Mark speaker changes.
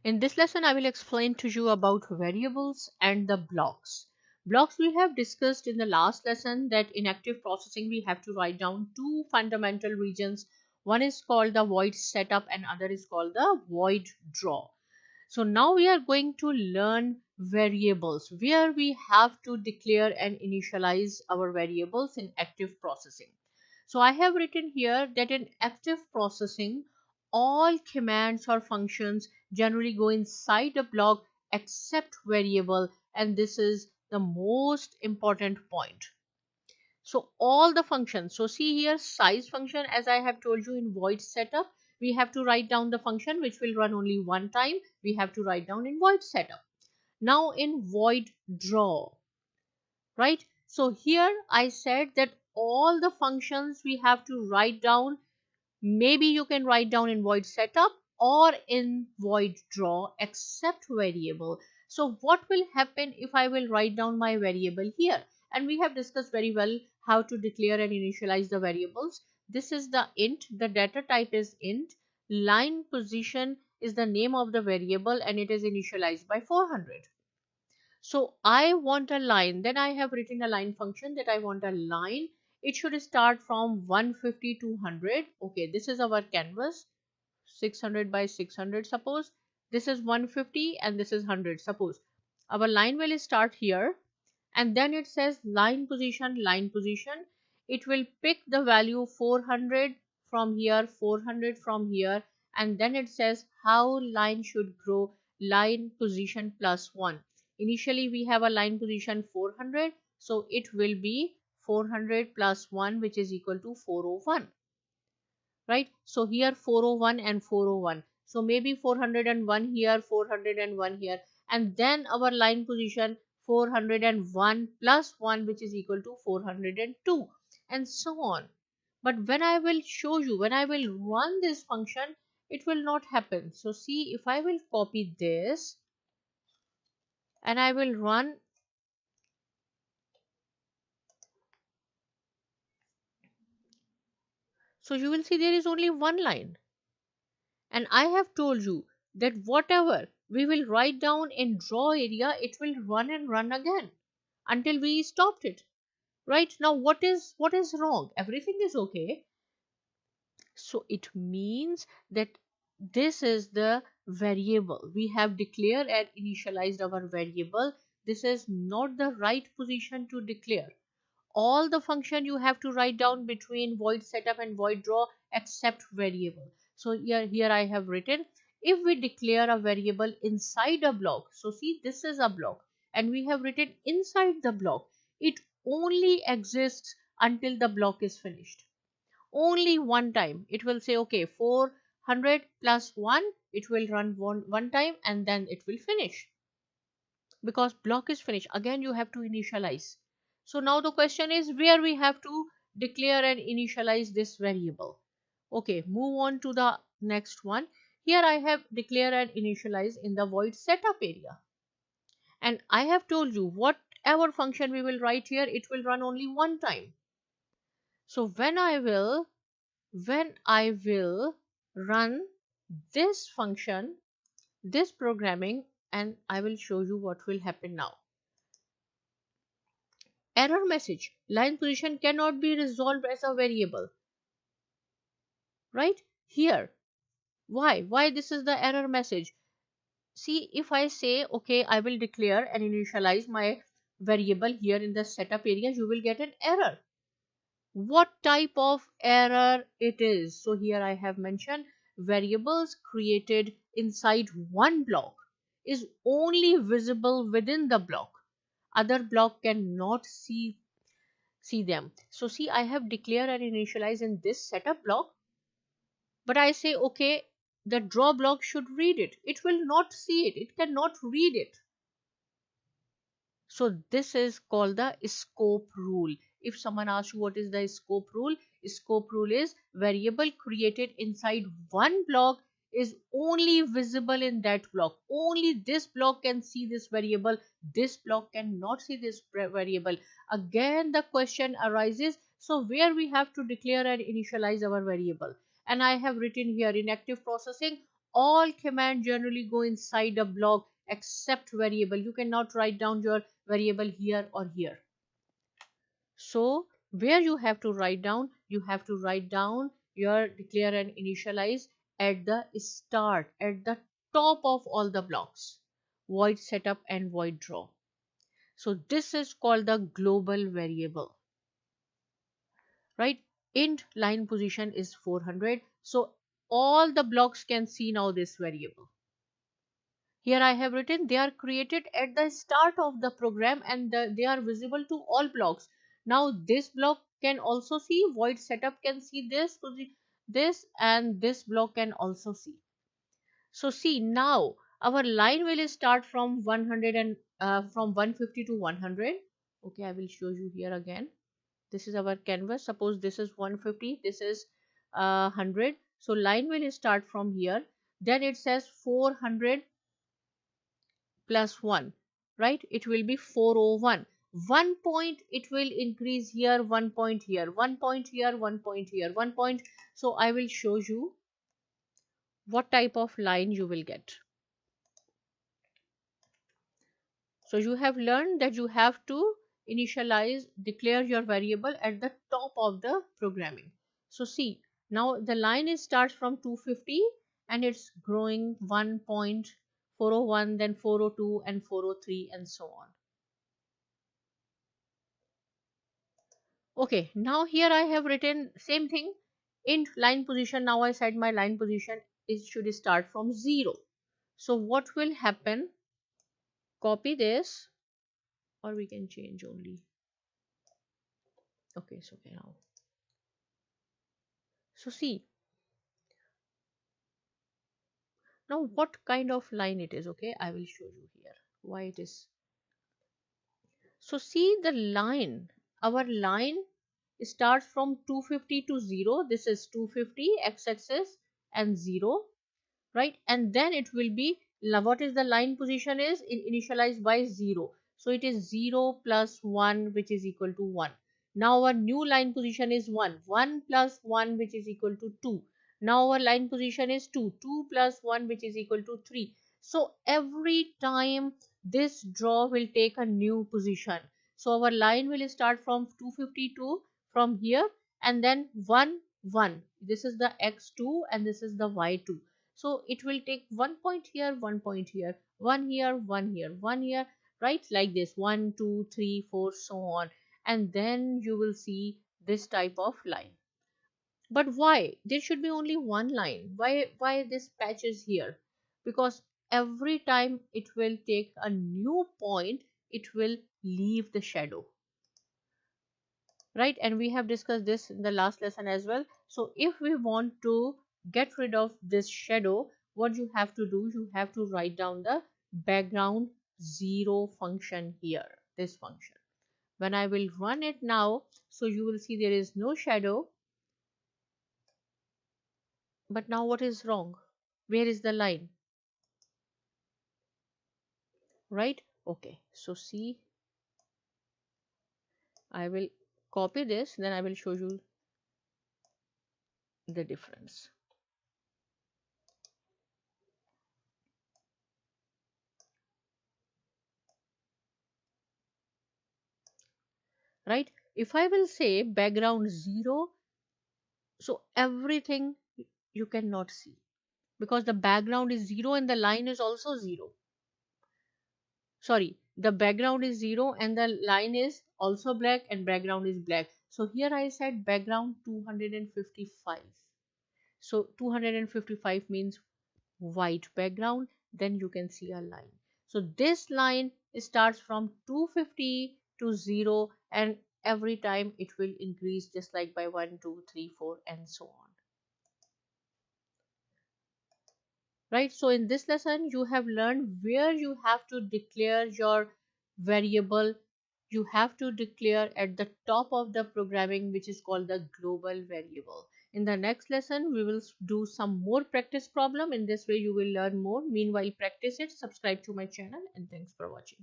Speaker 1: In this lesson, I will explain to you about variables and the blocks. Blocks we have discussed in the last lesson that in active processing we have to write down two fundamental regions. One is called the void setup and other is called the void draw. So now we are going to learn variables where we have to declare and initialize our variables in active processing. So I have written here that in active processing, all commands or functions generally go inside a block except variable, and this is the most important point. So all the functions, so see here size function, as I have told you in void setup, we have to write down the function which will run only one time. We have to write down in void setup. Now in void draw, right? So here I said that all the functions we have to write down. Maybe you can write down in void setup or in void draw except variable. So what will happen if I will write down my variable here? And we have discussed very well how to declare and initialize the variables. This is the int, the data type is int, line position is the name of the variable and it is initialized by 400. So I want a line, then I have written a line function that I want a line. It should start from 150 to 100. Okay, this is our canvas, 600 by 600 suppose. This is 150 and this is 100 suppose. Our line will start here and then it says line position, line position. It will pick the value 400 from here, 400 from here, and then it says how line should grow, line position plus 1. Initially we have a line position 400, so it will be 400 plus 1 which is equal to 401, right? So here 401 and 401, so maybe 401 here, 401 here, and then our line position 401 plus 1 which is equal to 402, and so on. But when I will show you, when I will run this function, it will not happen. So see, if I will copy this and I will run, so you will see there is only one line. And I have told you that whatever we will write down in draw area, it will run and run again until we stopped it. Right now, what is wrong? Everything is okay. So it means that this is the variable. We have declared and initialized our variable. This is not the right position to declare. All the function you have to write down between void setup and void draw except variable. So here I have written, if we declare a variable inside a block, so see this is a block and we have written inside the block, it only exists until the block is finished. Only one time it will say okay, 400 plus 1, it will run one time and then it will finish. Because block is finished, again you have to initialize. So now the question is where we have to declare and initialize this variable. Okay, move on to the next one. Here I have declare and initialize in the void setup area, and I have told you whatever function we will write here, it will run only one time. So when I will run this function, this programming, and I will show you what will happen now. Error message, line position cannot be resolved as a variable, right? Here, why this is the error message? See, if I say okay, I will declare and initialize my variable here in the setup area, you will get an error. What type of error it is? So here I have mentioned variables created inside one block is only visible within the block. Other block cannot see them. So see, I have declared and initialized in this setup block, but I say okay, the draw block should read it. It will not see it. It cannot read it. So this is called the scope rule. If someone asks you what is the scope rule is variable created inside one block is only visible in that block. Only this block can see this variable. This block cannot see this variable. Again, the question arises, so where we have to declare and initialize our variable? And I have written here in active processing, all commands generally go inside a block except variable. You cannot write down your variable here or here. So where you have to write down, you have to write down your declare and initialize at the start, at the top of all the blocks, void setup and void draw. So this is called the global variable, right? Int line position is 400. So all the blocks can see now this variable. Here I have written they are created at the start of the program and they are visible to all blocks. Now this block can also see, void setup can see this, and this block can also see. So see, now our line will start from 100 and from 150 to 100. Okay, I will show you here again. This is our canvas. Suppose this is 150, this is 100. So line will start from here. Then it says 400 plus 1, right? It will be 401. 1 point it will increase here, 1 point here, 1 point here, 1 point here, 1 point. So I will show you what type of line you will get. So you have learned that you have to initialize, declare your variable at the top of the programming. So see, now the line starts from 250 and it's growing 1.401, then 402 and 403 and so on. Okay, now here I have written same thing. Int line position, now I said my line position is should start from 0. So what will happen? Copy this, or we can change only. Okay, so okay now. So see, now what kind of line it is, okay? I will show you here why it is. So see the line, our line starts from 250 to 0. This is 250 x-axis and 0, right? And then it will be, what is the line position is initialized by 0. So it is 0 plus 1 which is equal to 1. Now our new line position is 1. 1 plus 1 which is equal to 2. Now our line position is 2. 2 plus 1 which is equal to 3. So every time this draw will take a new position. So our line will start from 252 from here, and then 1 1. This is the x2 and this is the y2. So it will take 1 point here, 1 point here, 1 here, 1 here, 1 here, right? Like this, 1, 2, 3, 4, so on. And then you will see this type of line. But why? There should be only one line. Why this patch is here? Because every time it will take a new point, it will leave the shadow. Right? And we have discussed this in the last lesson as well. So if we want to get rid of this shadow, what you have to do, you have to write down the background 0 function here, this function. When I will run it now, so you will see there is no shadow. But now what is wrong? Where is the line? Right? Okay, so see, I will copy this, then I will show you the difference. Right? If I will say background 0, so everything you cannot see because the background is 0 and the line is also 0. Sorry, the background is 0 and the line is also black and background is black. So here I said background 255. So 255 means white background, then you can see a line. So this line starts from 250 to 0 and every time it will increase just like by 1, 2, 3, 4 and so on. Right? So in this lesson you have learned where you have to declare your variable. You have to declare at the top of the programming, which is called the global variable. In the next lesson we will do some more practice problem. In this way you will learn more. Meanwhile, practice it, subscribe to my channel, and thanks for watching.